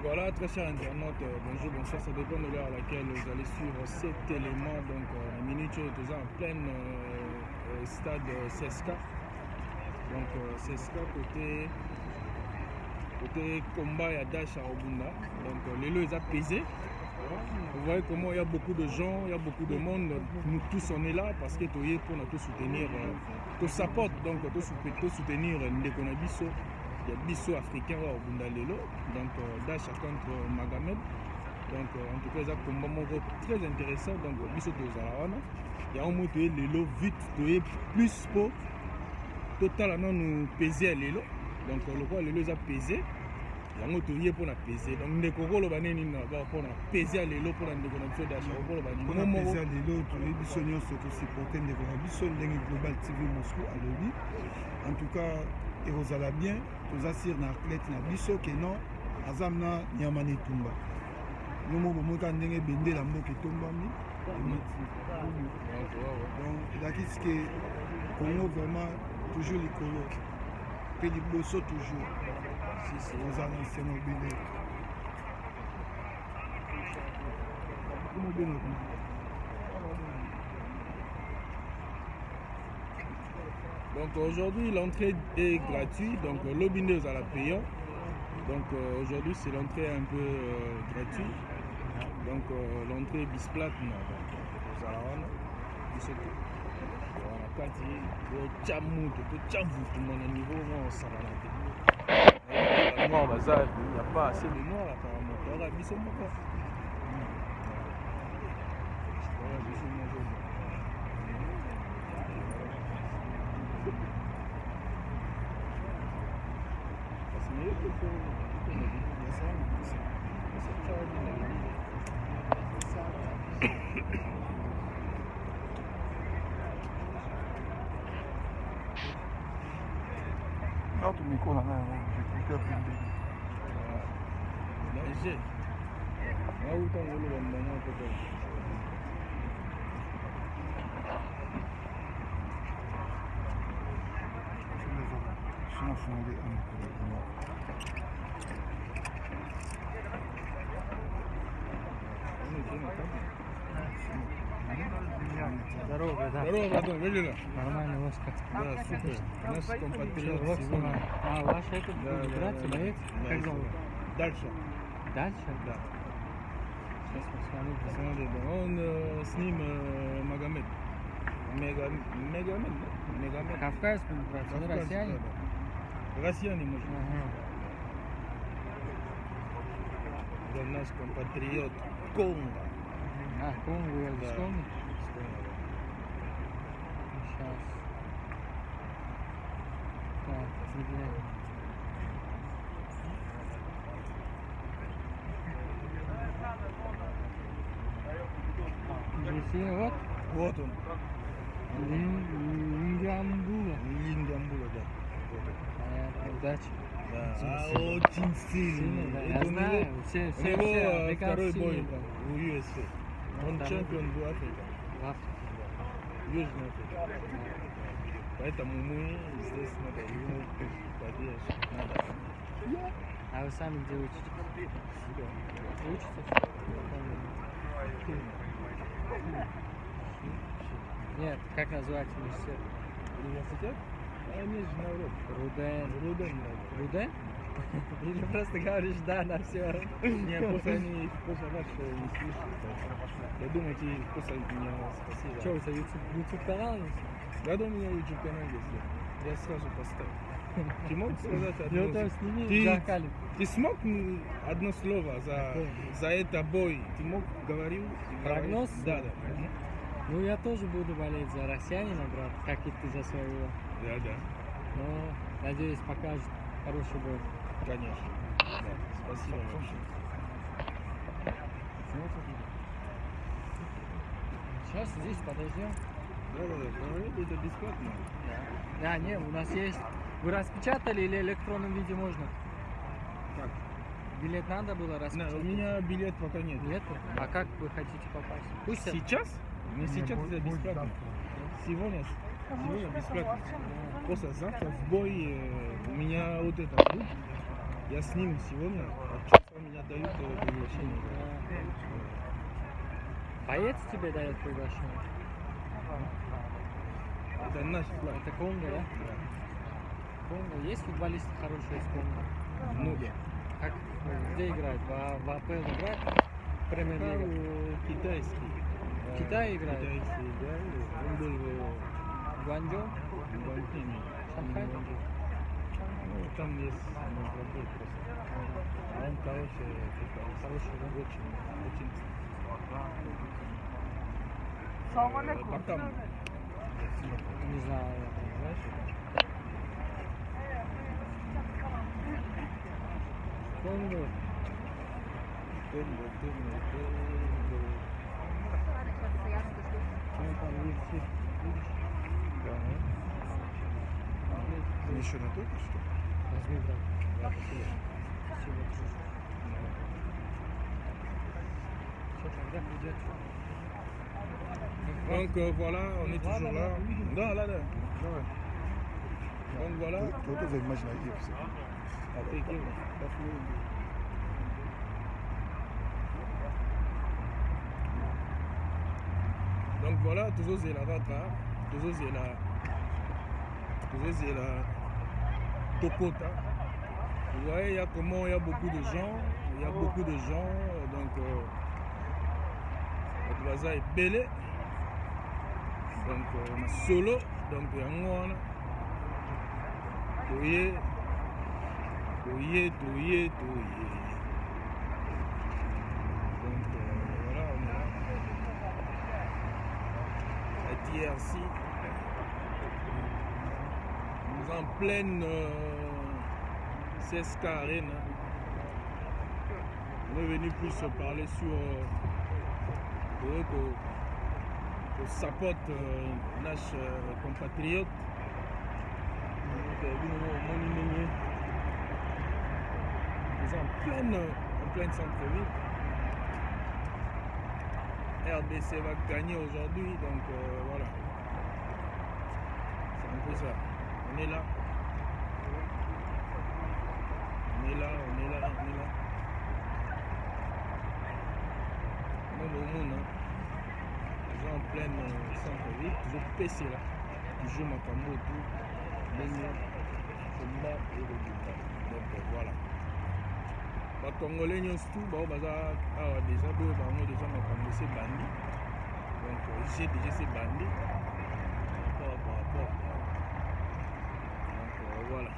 Voilà, très chers internautes, bonjour, bonsoir, ça dépend de l'heure à laquelle vous allez suivre cet élément. Donc, la minute est en pleine stade CSK. Donc, CSK côté combat et Dash à Obunda. Donc, les lots ont pesé. Vous voyez comment il y a beaucoup de gens, il y a beaucoup de monde. Nous tous on est là parce que nous pour nous soutenir, tout support, donc tout soutenir Ndekonabiso. Il y a Bisso africain au Bundalelo, donc Dash contre Magomed. Donc en tout cas, c'est un combat très intéressant. Donc Bisso de Zarawana. Il y a un mot de Lelo vite, plus pour total nous peser à Lelo. Donc le roi Lelo a pesé. Il y a un mot de pour la peser. Donc Ndekoro le banani pour la peser à Lelo pour la Ndekonabiso Dash. Pour la peser à Lelo, Bisso nous surtout supporter Ndekonabiso, Global TV Moscou à Lodi. En tout cas, et vous allez bien, vous assirez un athlète na biso que non, azamna nyamane tumba. Nous avons beaucoup de gens qui ont été tombés. Donc, là, qu'est-ce que Congo vraiment toujours les colos, puis les bossos toujours. Si vous allez c'est mobile. Donc aujourd'hui l'entrée est gratuite, donc l'obindeuse à la payant. Donc aujourd'hui c'est l'entrée un peu gratuite. Donc l'entrée bisplate non. Il n'y a pas assez de noir apparemment. Ah, tu micro là, j'ai coupé un peu de Здорово, да. Здорово, братан, видели? Нормально, Оскар. Да, супер. Наш компатриот Вот сегодня. А, ваш этот братья, боец? Как зовут? Дальше. Дальше? Да. Сейчас посмотрим. Он с ним Магомед. Мегамед. Кавказский братья, ну россияне? Россияне, может. Ага. Это наш компатриот Конго. А, Конго, я Да. без Конго? Сейчас. Так, забираем. Здесь вот. Вот он. Лингамбула. Лингамбула, да. Понятно, удачи. Да, очень сильный. Да, Это я у знаю, него- все у него африканцы второй бой сильные. в UFC. Он Второй. чемпион в Африке. В Африке. Южной Африке. Поэтому мы здесь надо ему поддерживать. Надо. А вы сами где учитесь? Учитесь? Нет, как называется университет? Университет? Они же на Европе. Руден. Да. Руден? Или просто говоришь да на все? Не, просто они просто рад, что не слышат. Я думаю, ты просто меня спросили. Что, у тебя YouTube канал есть? Да, у меня YouTube канал есть. Я сразу поставил. Ты мог сказать одно? Ну там сними, Ты- Джакали. Ты смог одно слово за это бой? Ты мог говорить? Прогноз? Да. Ну я тоже буду болеть за россиянина, брат, как и ты за своего. Да. Но, надеюсь, покажет хороший бой. Конечно. Да. Спасибо большое. Сейчас здесь подождем. Да, говорит, это бесплатно. Да, не, у нас есть. Вы распечатали или в электронном виде можно? Как? Билет надо было распечатать? У меня билет пока нет. Нет? А как вы хотите попасть? Пусть это- Сейчас? Не сейчас это бесплатно. Сегодня бесплатно. Просто завтра в бой у меня вот это будет. Yasni Musiwonga, familia David de Chine. Боец тебе дает приглашение? Это наш флаг. Это Конго, да? Конго. Есть футболисты хорошие из Конго? Много. Как, где играет? В АПЛ играет? Премьер-лига? Китайский. В Китае играет? Китайский играет. Он был в Гуанчжоу? Гуантине. Шанхай? Ну, там есть работает просто. А он хороший, очень. Бакам. Не знаю, знаешь? Конго. Там есть, видишь? Еще на то, что? Возьми, брат. Спасибо. Все, тогда придет. Donc voilà, on est toujours là. Non, là. Donc voilà. Tu vois, vous images là, c'est donc voilà, toujours c'est la rata, toujours c'est la Tokota. Vous voyez, il y a comment il y a beaucoup de gens, donc le bazar est belé. Donc on a solo, donc on a toye. Donc voilà, on est là. La TRC. Nous sommes en pleine CSK Arena. On est venu plus parler sur le support nos compatriotes. Nous sommes en pleine centre-ville. RDC va gagner aujourd'hui, donc voilà. C'est un peu ça. On est là. Même au monde, toujours en pleine centre-ville, toujours PC là. Toujours Makambo, tout. Combat et résultat. Donc voilà. Les Congolais nyonso tout baza awa déjà boyo bango déjà makambo c'est bandi. Donc j'ai déjà c'est bandi. Par rapport. Donc voilà.